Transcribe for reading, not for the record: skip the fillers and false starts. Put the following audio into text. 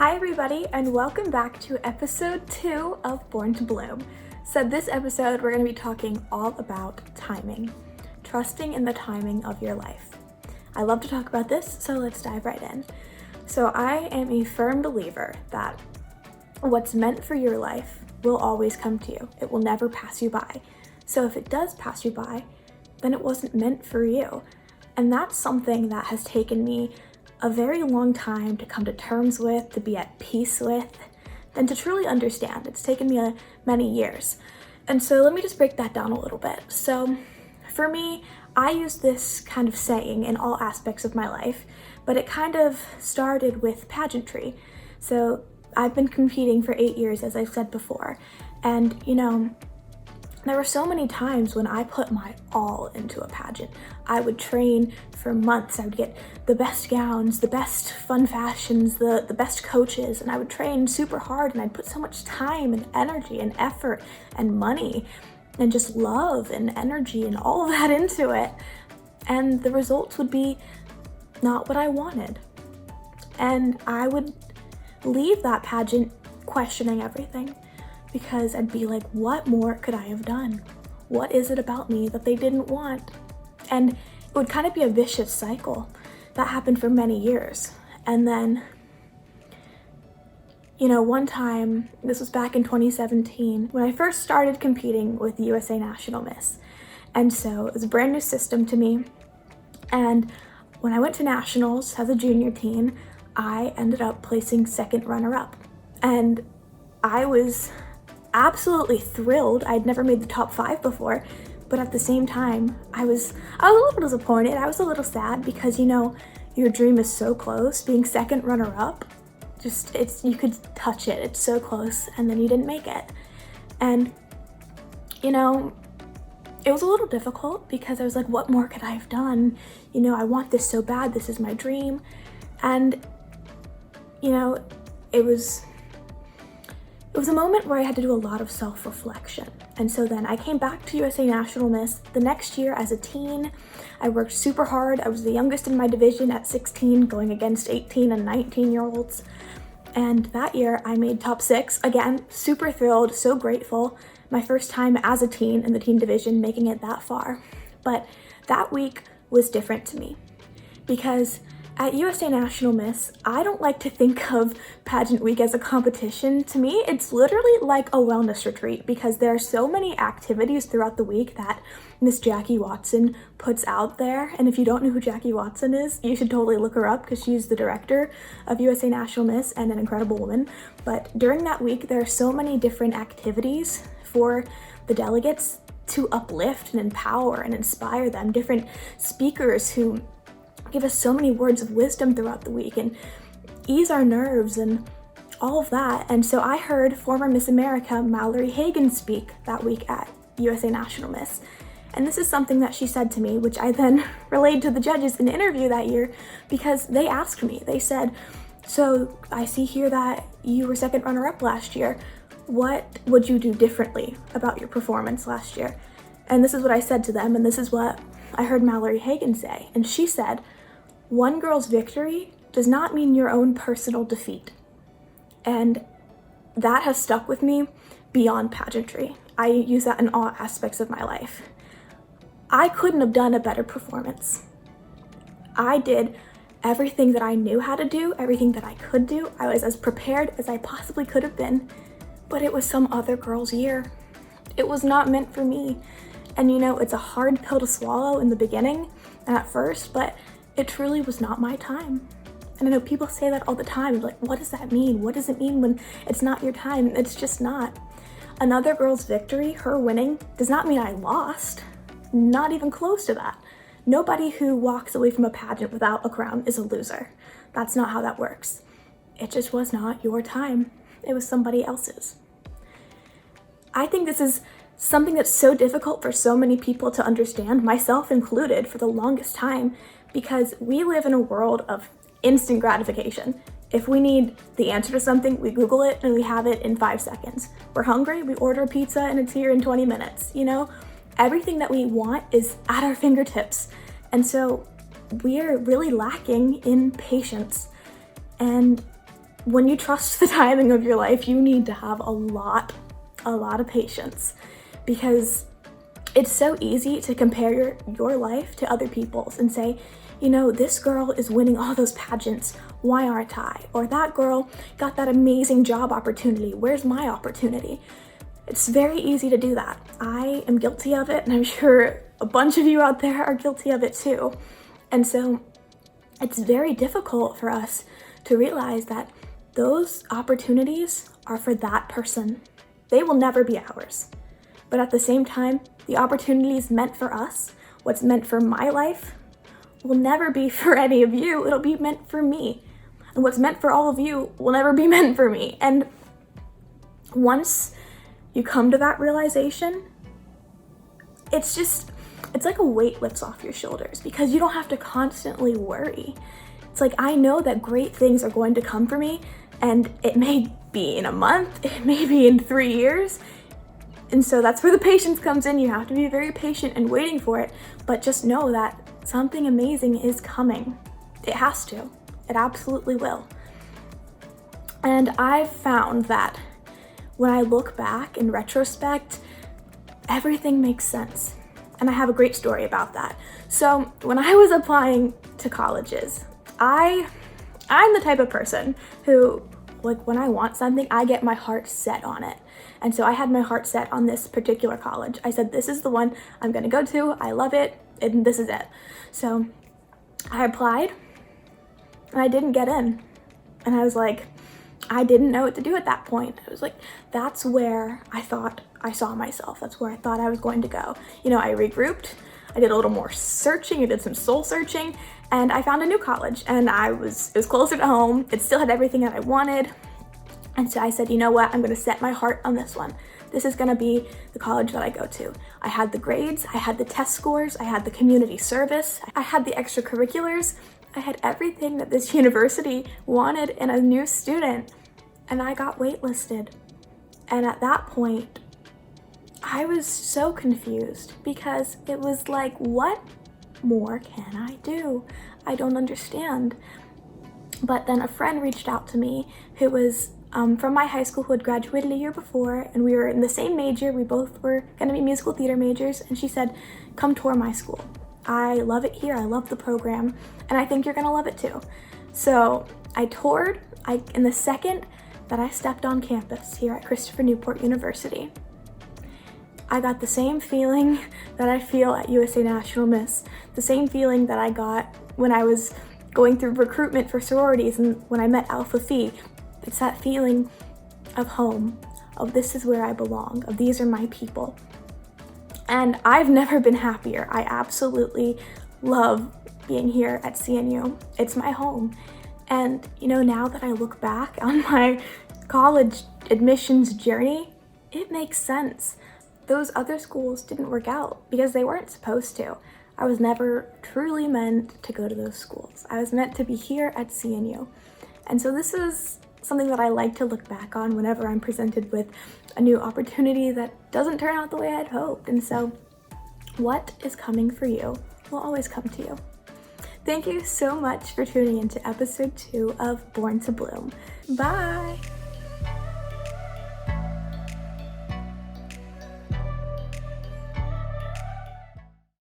Hi everybody, and welcome back to episode 2 of Born to Bloom. So this episode we're going to be talking all about timing, trusting in the timing of your life. I love to talk about this, so let's dive right in. So I am a firm believer that what's meant for your life will always come to you. It will never pass you by. So if it does pass you by, then it wasn't meant for you. And that's something that has taken me a very long time to come to terms with, to be at peace with, and to truly understand. It's taken me many years. And so let me just break that down a little bit. So for me, I use this kind of saying in all aspects of my life, but it kind of started with pageantry. So I've been competing for 8 years, as I've said before. And there were so many times when I put my all into a pageant. I would train for months. I would get the best gowns, the best fun fashions, the best coaches, and I would train super hard, and I'd put so much time and energy and effort and money and just love and energy and all of that into it. And the results would be not what I wanted. And I would leave that pageant questioning everything, because I'd be like, what more could I have done? What is it about me that they didn't want? And it would kind of be a vicious cycle that happened for many years. And then, one time, this was back in 2017, when I first started competing with USA National Miss. And so it was a brand new system to me. And when I went to nationals as a junior teen, I ended up placing second runner-up. And I was absolutely thrilled. I'd never made the top 5 before, but at the same time, I was a little disappointed. I was a little sad because, your dream is so close. Being second runner-up, you could touch it. It's so close, and then you didn't make it. And, it was a little difficult because I was like, what more could I have done? I want this so bad. This is my dream. And, it was a moment where I had to do a lot of self-reflection. And so then I came back to USA National Miss the next year as a teen. I worked super hard. I was the youngest in my division at 16, going against 18 and 19-year-olds. And that year I made top 6. Again, super thrilled, so grateful. My first time as a teen in the teen division, making it that far. But that week was different to me because at USA National Miss, I don't like to think of pageant week as a competition. To me, it's literally like a wellness retreat because there are so many activities throughout the week that Miss Jackie Watson puts out there. And if you don't know who Jackie Watson is, you should totally look her up because she's the director of USA National Miss and an incredible woman. But during that week, there are so many different activities for the delegates to uplift and empower and inspire them. Different speakers who give us so many words of wisdom throughout the week and ease our nerves and all of that. And so I heard former Miss America Mallory Hagan speak that week at USA National Miss. And this is something that she said to me, which I then relayed to the judges in an interview that year because they asked me, they said, so I see here that you were second runner-up last year. What would you do differently about your performance last year? And this is what I said to them, and this is what I heard Mallory Hagan say. And she said, one girl's victory does not mean your own personal defeat. And that has stuck with me beyond pageantry. I use that in all aspects of my life. I couldn't have done a better performance. I did everything that I knew how to do, everything that I could do. I was as prepared as I possibly could have been, but it was some other girl's year. It was not meant for me. And it's a hard pill to swallow in the beginning and at first, but it truly was not my time. And I know people say that all the time, like, what does that mean? What does it mean when it's not your time? It's just not. Another girl's victory, her winning, does not mean I lost. Not even close to that. Nobody who walks away from a pageant without a crown is a loser. That's not how that works. It just was not your time. It was somebody else's. I think this is something that's so difficult for so many people to understand, myself included, for the longest time, because we live in a world of instant gratification. If we need the answer to something, we Google it and we have it in 5 seconds. We're hungry, we order a pizza and it's here in 20 minutes, Everything that we want is at our fingertips. And so we are really lacking in patience. And when you trust the timing of your life, you need to have a lot of patience, because it's so easy to compare your life to other people's and say, you know, this girl is winning all those pageants, why aren't I? Or that girl got that amazing job opportunity, where's my opportunity? It's very easy to do that. I am guilty of it, and I'm sure a bunch of you out there are guilty of it too. And so it's very difficult for us to realize that those opportunities are for that person. They will never be ours. But at the same time, the opportunities meant for us, what's meant for my life, will never be for any of you. It'll be meant for me. And what's meant for all of you will never be meant for me. And once you come to that realization, it's like a weight lifts off your shoulders, because you don't have to constantly worry. It's like, I know that great things are going to come for me, and it may be in a month, it may be in 3 years. And so that's where the patience comes in. You have to be very patient and waiting for it, but just know that something amazing is coming. It has to. It absolutely will. And I've found that when I look back in retrospect, everything makes sense. And I have a great story about that. So when I was applying to colleges, I'm the type of person who, like, when I want something, I get my heart set on it. And so I had my heart set on this particular college. I said, this is the one I'm gonna go to. I love it, and this is it. So I applied, and I didn't get in. And I was like, I didn't know what to do at that point. I was like, that's where I thought I saw myself. That's where I thought I was going to go. You know, I regrouped, I did a little more searching, I did some soul searching, and I found a new college, and it was closer to home. It still had everything that I wanted. And so I said, you know what, I'm gonna set my heart on this one. This is gonna be the college that I go to. I had the grades, I had the test scores, I had the community service, I had the extracurriculars, I had everything that this university wanted in a new student, and I got waitlisted. And at that point, I was so confused, because it was like, what more can I do? I don't understand. But then a friend reached out to me who was from my high school, who had graduated a year before, and we were in the same major. We both were gonna be musical theater majors, and she said, come tour my school. I love it here, I love the program, and I think you're gonna love it too. So I toured, in the second that I stepped on campus here at Christopher Newport University, I got the same feeling that I feel at USA National Miss, the same feeling that I got when I was going through recruitment for sororities and when I met Alpha Phi. It's that feeling of home, of this is where I belong, of these are my people. And I've never been happier. I absolutely love being here at CNU. It's my home. And you know, now that I look back on my college admissions journey, it makes sense. Those other schools didn't work out because they weren't supposed to. I was never truly meant to go to those schools. I was meant to be here at CNU. And so this is something that I like to look back on whenever I'm presented with a new opportunity that doesn't turn out the way I'd hoped. And so what is coming for you will always come to you. Thank you so much for tuning into episode 2 of Born to Bloom. Bye!